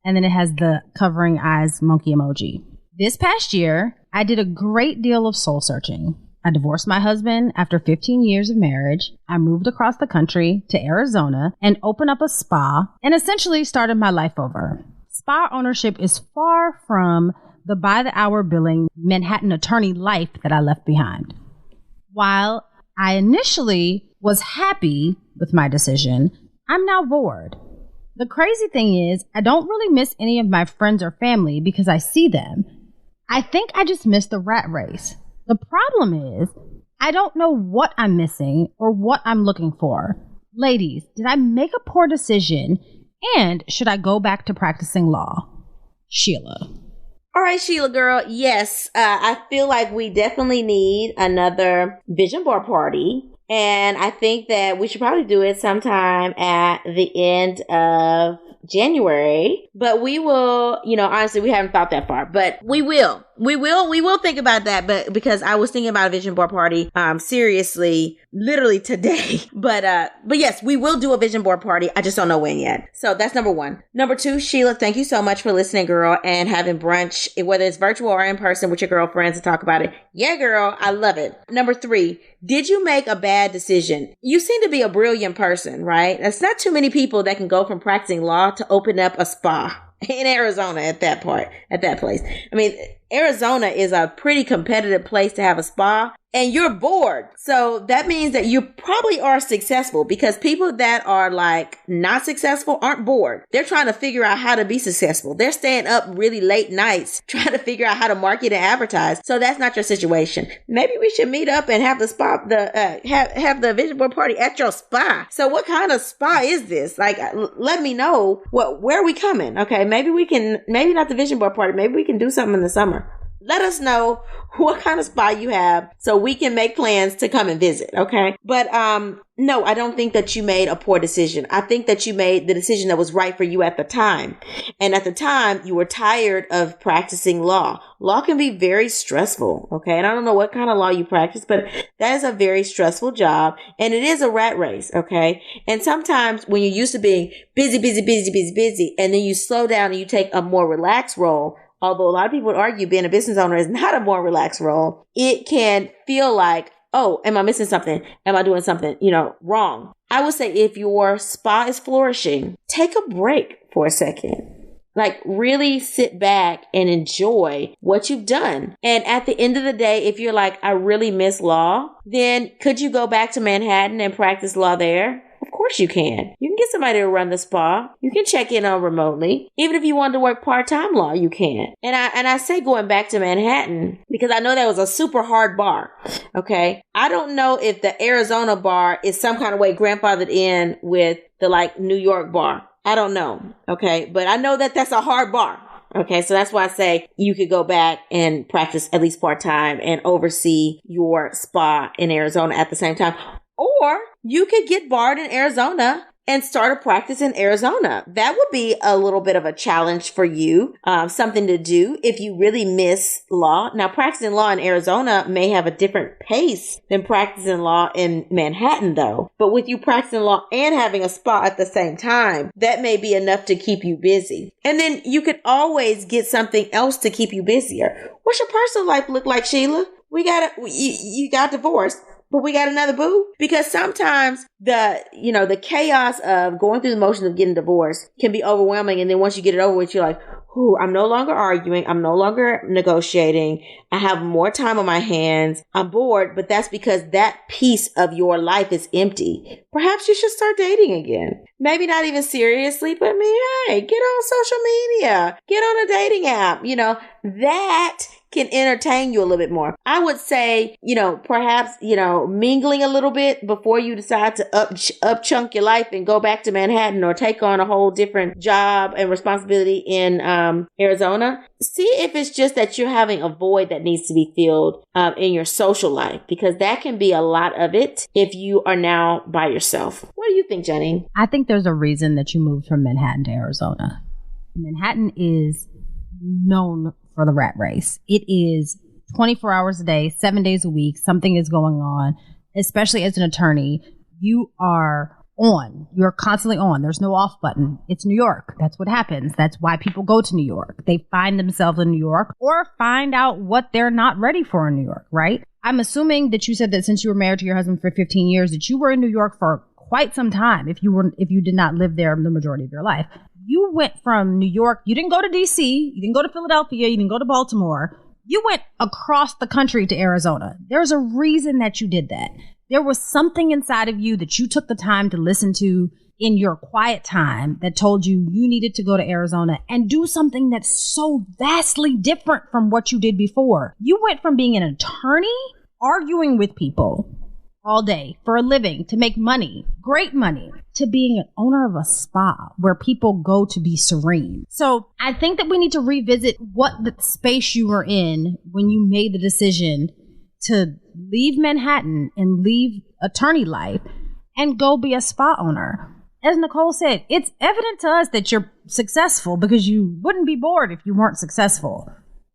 And then it has the covering eyes monkey emoji. This past year, I did a great deal of soul searching. I divorced my husband after 15 years of marriage. I moved across the country to Arizona and opened up a spa and essentially started my life over. Spa ownership is far from the by-the-hour billing Manhattan attorney life that I left behind. While I initially was happy with my decision, I'm now bored. The crazy thing is, I don't really miss any of my friends or family because I see them. I think I just miss the rat race. The problem is, I don't know what I'm missing or what I'm looking for. Ladies, did I make a poor decision? And should I go back to practicing law? Sheila. All right, Sheila girl. Yes, I feel like we definitely need another vision board party. And I think that we should probably do it sometime at the end of January. But we will, honestly, we haven't thought that far, but we will think about that. But because I was thinking about a vision board party, seriously, literally today. But yes, we will do a vision board party. I just don't know when yet. So that's number 1. Number 2, Sheila, thank you so much for listening, girl, and having brunch, whether it's virtual or in person with your girlfriends to talk about it. Yeah, girl, I love it. Number 3, did you make a bad decision? You seem to be a brilliant person, right? That's not too many people that can go from practicing law to open up a spa in Arizona at that place. I mean, Arizona is a pretty competitive place to have a spa, and you're bored. So that means that you probably are successful, because people that are like not successful aren't bored. They're trying to figure out how to be successful. They're staying up really late nights trying to figure out how to market and advertise. So that's not your situation. Maybe we should meet up and have the spa, have the vision board party at your spa. So what kind of spa is this? Like, let me know where are we coming? Okay, maybe not the vision board party. Maybe we can do something in the summer. Let us know what kind of spa you have so we can make plans to come and visit, okay? But no, I don't think that you made a poor decision. I think that you made the decision that was right for you at the time. And at the time, you were tired of practicing law. Law can be very stressful, okay? And I don't know what kind of law you practice, but that is a very stressful job. And it is a rat race, okay? And sometimes when you're used to being busy, and then you slow down and you take a more relaxed role, although a lot of people would argue being a business owner is not a more relaxed role, it can feel like, oh, am I missing something? Am I doing something, wrong? I would say if your spa is flourishing, take a break for a second. Like, really sit back and enjoy what you've done. And at the end of the day, if you're like, I really miss law, then could you go back to Manhattan and practice law there? Of course you can. You can get somebody to run the spa. You can check in on remotely. Even if you wanted to work part-time law, you can. And I say going back to Manhattan because I know that was a super hard bar. Okay. I don't know if the Arizona bar is some kind of way grandfathered in with the New York bar. I don't know. Okay. But I know that that's a hard bar. Okay, so that's why I say you could go back and practice at least part-time and oversee your spa in Arizona at the same time. Or you could get barred in Arizona and start a practice in Arizona. That would be a little bit of a challenge for you, something to do if you really miss law. Now, practicing law in Arizona may have a different pace than practicing law in Manhattan, though. But with you practicing law and having a spa at the same time, that may be enough to keep you busy. And then you could always get something else to keep you busier. What's your personal life look like, Sheila? You got divorced. but we got another boo. Because sometimes the chaos of going through the motions of getting divorced can be overwhelming. And then once you get it over with, you're like, ooh, I'm no longer arguing. I'm no longer negotiating. I have more time on my hands. I'm bored, but that's because that piece of your life is empty. Perhaps you should start dating again. Maybe not even seriously, but hey, get on social media. Get on a dating app. That can entertain you a little bit more. I would say, perhaps, mingling a little bit before you decide to up chunk your life and go back to Manhattan or take on a whole different job and responsibility in Arizona. See if it's just that you're having a void that needs to be filled in your social life, because that can be a lot of it if you are now by yourself. What do you think, Janine? I think there's a reason that you moved from Manhattan to Arizona. Manhattan is known for the rat race. It is 24 hours a day, 7 days a week. Something is going on, especially as an attorney. You are on. You're constantly on. There's no off button. It's New York. That's what happens. That's why people go to New York. They find themselves in New York or find out what they're not ready for in New York, right? I'm assuming that you said that since you were married to your husband for 15 years, that you were in New York for quite some time if you did not live there the majority of your life. You went from New York, you didn't go to DC, you didn't go to Philadelphia, you didn't go to Baltimore. You went across the country to Arizona. There's a reason that you did that. There was something inside of you that you took the time to listen to in your quiet time that told you needed to go to Arizona and do something that's so vastly different from what you did before. You went from being an attorney, arguing with people all day for a living to make money, great money, to being an owner of a spa where people go to be serene. So I think that we need to revisit what the space you were in when you made the decision to leave Manhattan and leave attorney life and go be a spa owner. As Nicole said, it's evident to us that you're successful because you wouldn't be bored if you weren't successful.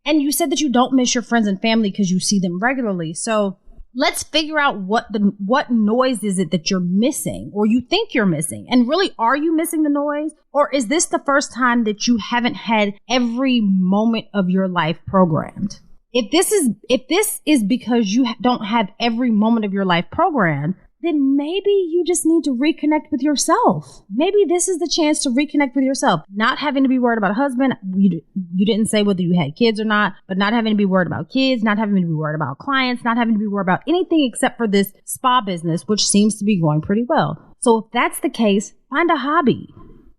And you said that you don't miss your friends and family because you see them regularly. So let's figure out what noise is it that you're missing or you think you're missing. And really, are you missing the noise? Or is this the first time that you haven't had every moment of your life programmed? If this is because you don't have every moment of your life programmed, then maybe you just need to reconnect with yourself. Maybe this is the chance to reconnect with yourself. Not having to be worried about a husband. You didn't say whether you had kids or not, but not having to be worried about kids, not having to be worried about clients, not having to be worried about anything except for this spa business, which seems to be going pretty well. So if that's the case, find a hobby.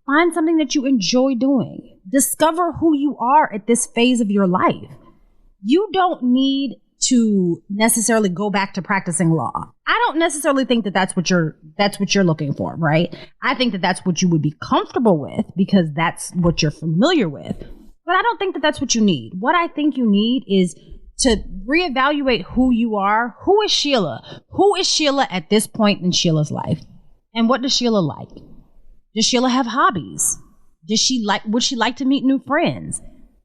Find something that you enjoy doing. Discover who you are at this phase of your life. You don't need to necessarily go back to practicing law. I don't necessarily think that that's what you're looking for, right? I think that that's what you would be comfortable with because that's what you're familiar with. But I don't think that that's what you need. What I think you need is to reevaluate who you are. Who is Sheila? Who is Sheila at this point in Sheila's life? And what does Sheila like? Does Sheila have hobbies? Would she like to meet new friends?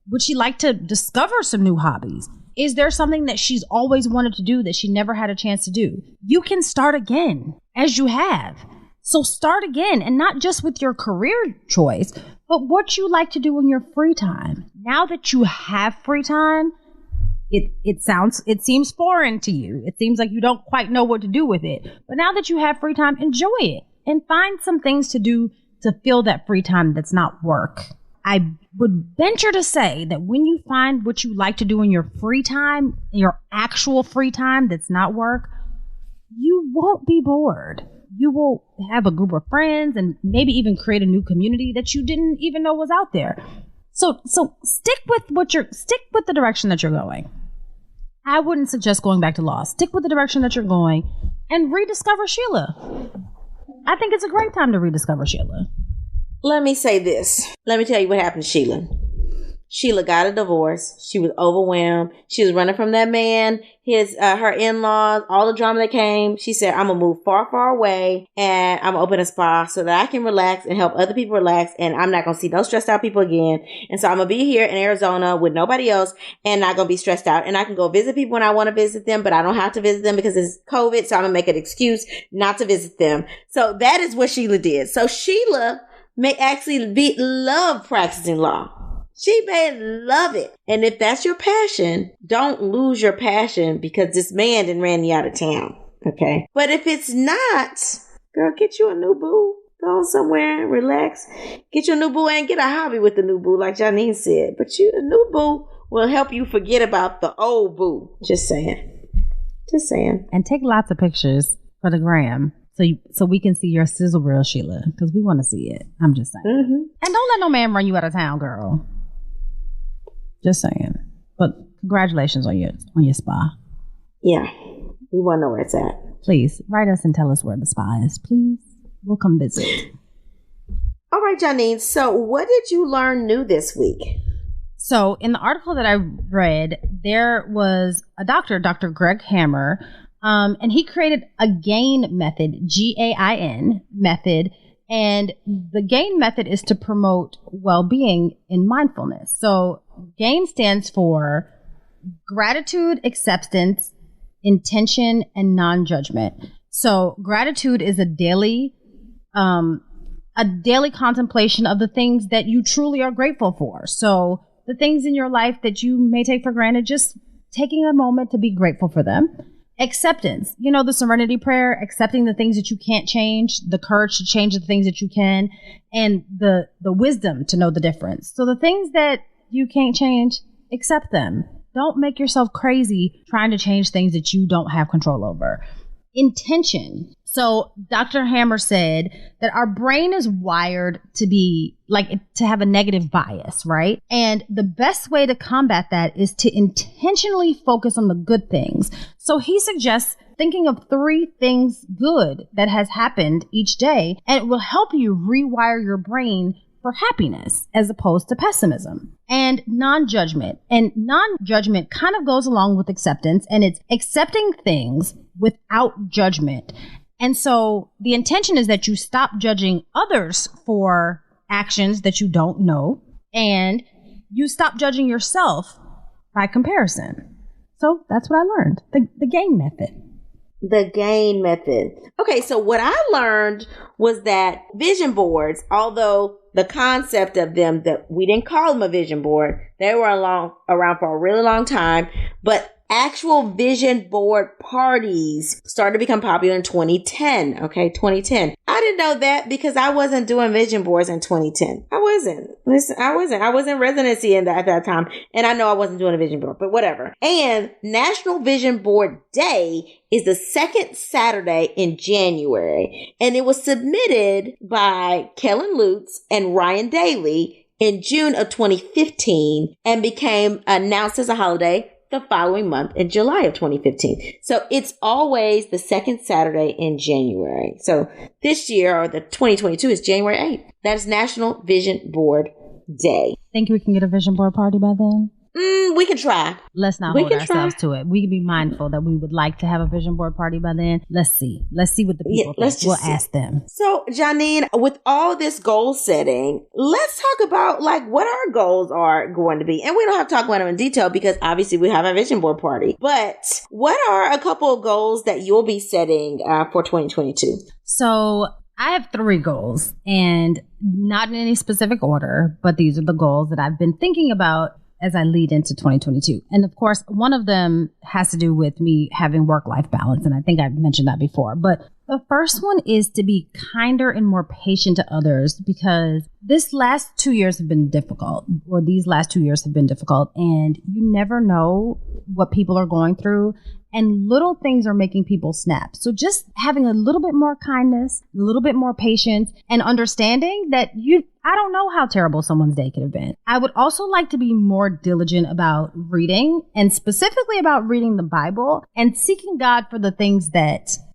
Would she like to discover some new hobbies? Is there something that she's always wanted to do that she never had a chance to do? You can start again, as you have. So start again, and not just with your career choice, but what you like to do in your free time. Now that you have free time, it seems foreign to you. It seems like you don't quite know what to do with it. But now that you have free time, enjoy it and find some things to do to fill that free time that's not work. I would venture to say that when you find what you like to do in your free time, your actual free time that's not work, you won't be bored. You will have a group of friends and maybe even create a new community that you didn't even know was out there. So stick with the direction that you're going. I wouldn't suggest going back to law. Stick with the direction that you're going and rediscover Sheila. I think it's a great time to rediscover Sheila. Let me say this. Let me tell you what happened to Sheila. Sheila got a divorce. She was overwhelmed. She was running from that man, her in-laws, all the drama that came. She said, I'm going to move far, far away and I'm going to open a spa so that I can relax and help other people relax. And I'm not going to see no stressed out people again. And so I'm going to be here in Arizona with nobody else and not going to be stressed out. And I can go visit people when I want to visit them, but I don't have to visit them because it's COVID. So I'm going to make an excuse not to visit them. So that is what Sheila did. So Sheila may actually love practicing law. She may love it. And if that's your passion, don't lose your passion because this man done ran you out of town. Okay. But if it's not, girl, get you a new boo. Go somewhere, relax. Get your new boo and get a hobby with the new boo, like Janine said. But a new boo will help you forget about the old boo. Just saying. Just saying. And take lots of pictures for the gram so we can see your sizzle reel, Sheila, because we want to see it. I'm just saying. Mm-hmm. And don't let no man run you out of town, girl. Just saying. But congratulations on your spa. Yeah. We want to know where it's at. Please write us and tell us where the spa is, please. We'll come visit. All right, Janine. So what did you learn new this week? So in the article that I read, there was a doctor, Dr. Greg Hammer, and he created a GAIN method, GAIN method. And the GAIN method is to promote well-being in mindfulness. So GAIN stands for gratitude, acceptance, intention, and non-judgment. So gratitude is a daily contemplation of the things that you truly are grateful for. So the things in your life that you may take for granted, just taking a moment to be grateful for them. Acceptance, the serenity prayer, accepting the things that you can't change, the courage to change the things that you can, and the wisdom to know the difference. So the things that you can't change, accept them. Don't make yourself crazy trying to change things that you don't have control over. Intention. So Dr. Hammer said that our brain is wired to have a negative bias, right? And the best way to combat that is to intentionally focus on the good things. So he suggests thinking of 3 things good that has happened each day, and it will help you rewire your brain for happiness as opposed to pessimism. And non-judgment. And non-judgment kind of goes along with acceptance, and it's accepting things without judgment. And so the intention is that you stop judging others for actions that you don't know, and you stop judging yourself by comparison. So that's what I learned. The GAIN method. The GAIN method. Okay, so what I learned was that vision boards, although the concept of them, that we didn't call them a vision board, they were around for a really long time, but actual vision board parties started to become popular in 2010. Okay, 2010. I didn't know that because I wasn't doing vision boards in 2010. I wasn't. Listen, I was in residency at that time, and I know I wasn't doing a vision board, but whatever. And National Vision Board Day is the second Saturday in January, and it was submitted by Kellen Lutz and Ryan Daly in June of 2015 and became announced as a holiday the following month in July of 2015. So it's always the second Saturday in January. So this year, or the 2022, is January 8th. That's National Vision Board Day. Think we can get a vision board party by then? We can try. Let's not hold ourselves to it. We can be mindful that we would like to have a vision board party by then. Let's see what the people think. We'll ask them. So, Janine, with all this goal setting, let's talk about what our goals are going to be. And we don't have to talk about them in detail because obviously we have a vision board party. But what are a couple of goals that you'll be setting for 2022? So I have 3 goals, and not in any specific order, but these are the goals that I've been thinking about as I lead into 2022. And of course, one of them has to do with me having work-life balance. And I think I've mentioned that before. But the first one is to be kinder and more patient to others, because these last 2 years have been difficult. And you never know what people are going through. And little things are making people snap. So just having a little bit more kindness, a little bit more patience, and understanding that I don't know how terrible someone's day could have been. I would also like to be more diligent about reading, and specifically about reading the Bible and seeking God for the things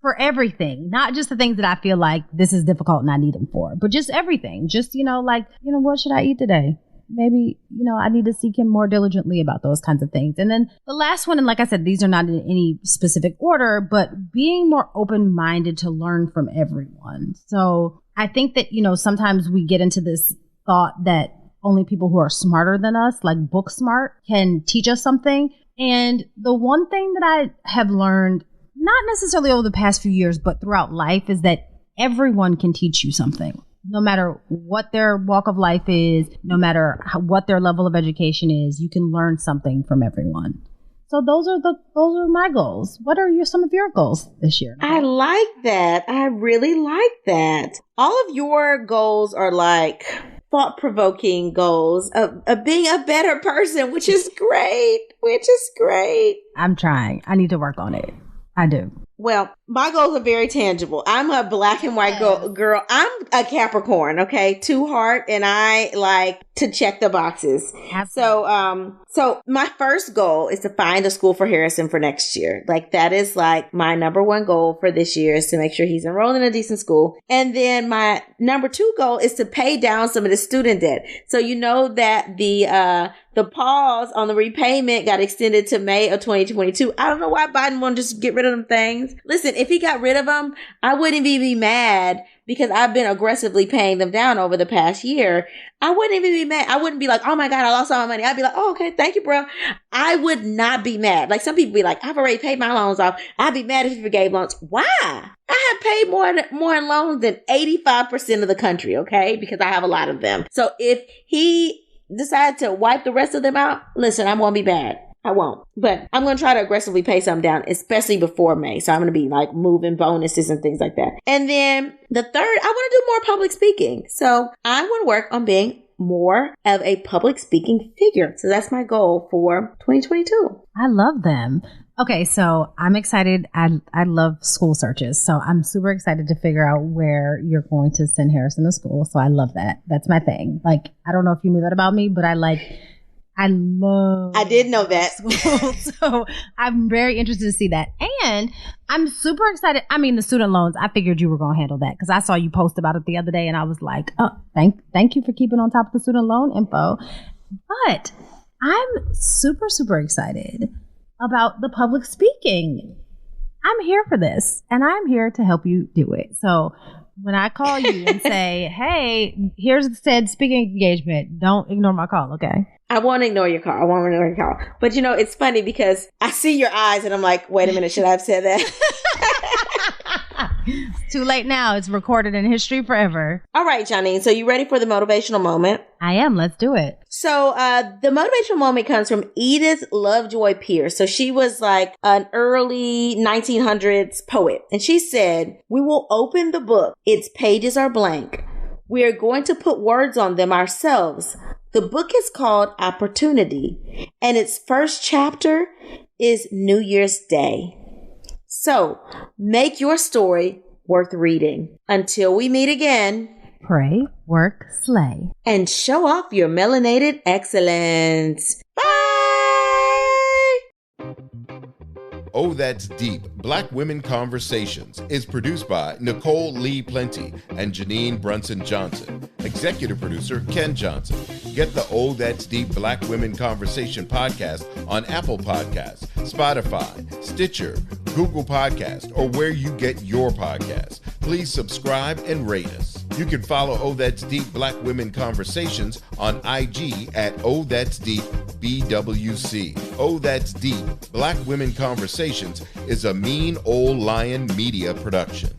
for everything, not just the things that I feel like this is difficult and I need him for, but just everything. Just, what should I eat today? Maybe, I need to seek him more diligently about those kinds of things. And then the last one, and like I said, these are not in any specific order, but being more open-minded to learn from everyone. So I think that, sometimes we get into this thought that only people who are smarter than us, like book smart, can teach us something. And the one thing that I have learned, not necessarily over the past few years, but throughout life, is that everyone can teach you something. No matter what their walk of life is, no matter what their level of education is, you can learn something from everyone. So those are my goals. What are some of your goals this year? I like that. I really like that. All of your goals are like thought-provoking goals of being a better person, which is great. I'm trying. I need to work on it. I do. Well, my goals are very tangible. I'm a black and white girl. I'm a Capricorn, okay? 2 heart, and I like to check the boxes. Absolutely. So my first goal is to find a school for Harrison for next year. Like that is like my number 1 goal for this year is to make sure he's enrolled in a decent school. And then my number 2 goal is to pay down some of the student debt. So you know that the pause on the repayment got extended to May of 2022. I don't know why Biden won't just get rid of them things. Listen, if he got rid of them, I wouldn't be mad because I've been aggressively paying them down over the past year. I wouldn't even be mad. I wouldn't be like, oh my God, I lost all my money. I'd be like, oh, okay, thank you, bro. I would not be mad. Like some people be like, I've already paid my loans off. I'd be mad if he forgave loans. Why? I have paid more in loans than 85% of the country, okay? Because I have a lot of them. So if he decide to wipe the rest of them out, listen, I'm going to be bad. I won't. But I'm going to try to aggressively pay some down, especially before May. So I'm going to be like moving bonuses and things like that. And then the third, I want to do more public speaking. So I want to work on being more of a public speaking figure. So that's my goal for 2022. I love them. Okay, so I'm excited. I love school searches. So I'm super excited to figure out where you're going to send Harrison to school. So I love that. That's my thing. Like, I don't know if you knew that about me, but I did know that. School. So I'm very interested to see that. And I'm super excited. I mean, the student loans, I figured you were going to handle that because I saw you post about it the other day and I was like, oh, thank you for keeping on top of the student loan info. But I'm super, super excited about the public speaking. I'm here for this and I'm here to help you do it. So when I call you and say, hey, here's the said speaking engagement, don't ignore my call, okay? I won't ignore your call. But you know, it's funny because I see your eyes and I'm like, wait a minute, should I have said that? It's too late now. It's recorded in history forever. All right, Janine. So you ready for the motivational moment? I am. Let's do it. So the motivational moment comes from Edith Lovejoy Pierce. So she was like an early 1900s poet. And she said, we will open the book. Its pages are blank. We are going to put words on them ourselves. The book is called Opportunity. And its first chapter is New Year's Day. So make your story worth reading. Until we meet again. Pray, work, slay. And show off your melanated excellence. Bye! Oh, That's Deep, Black Women Conversations is produced by Nicole Lee Plenty and Janine Brunson Johnson. Executive producer, Ken Johnson. Get the Oh, That's Deep, Black Women Conversation podcast on Apple Podcasts, Spotify, Stitcher, Google Podcasts, or where you get your podcasts. Please subscribe and rate us. You can follow Oh, That's Deep, Black Women Conversations on IG at Oh, That's Deep, BWC. Oh, That's Deep, Black Women Conversations is a Mean Old Lion Media production.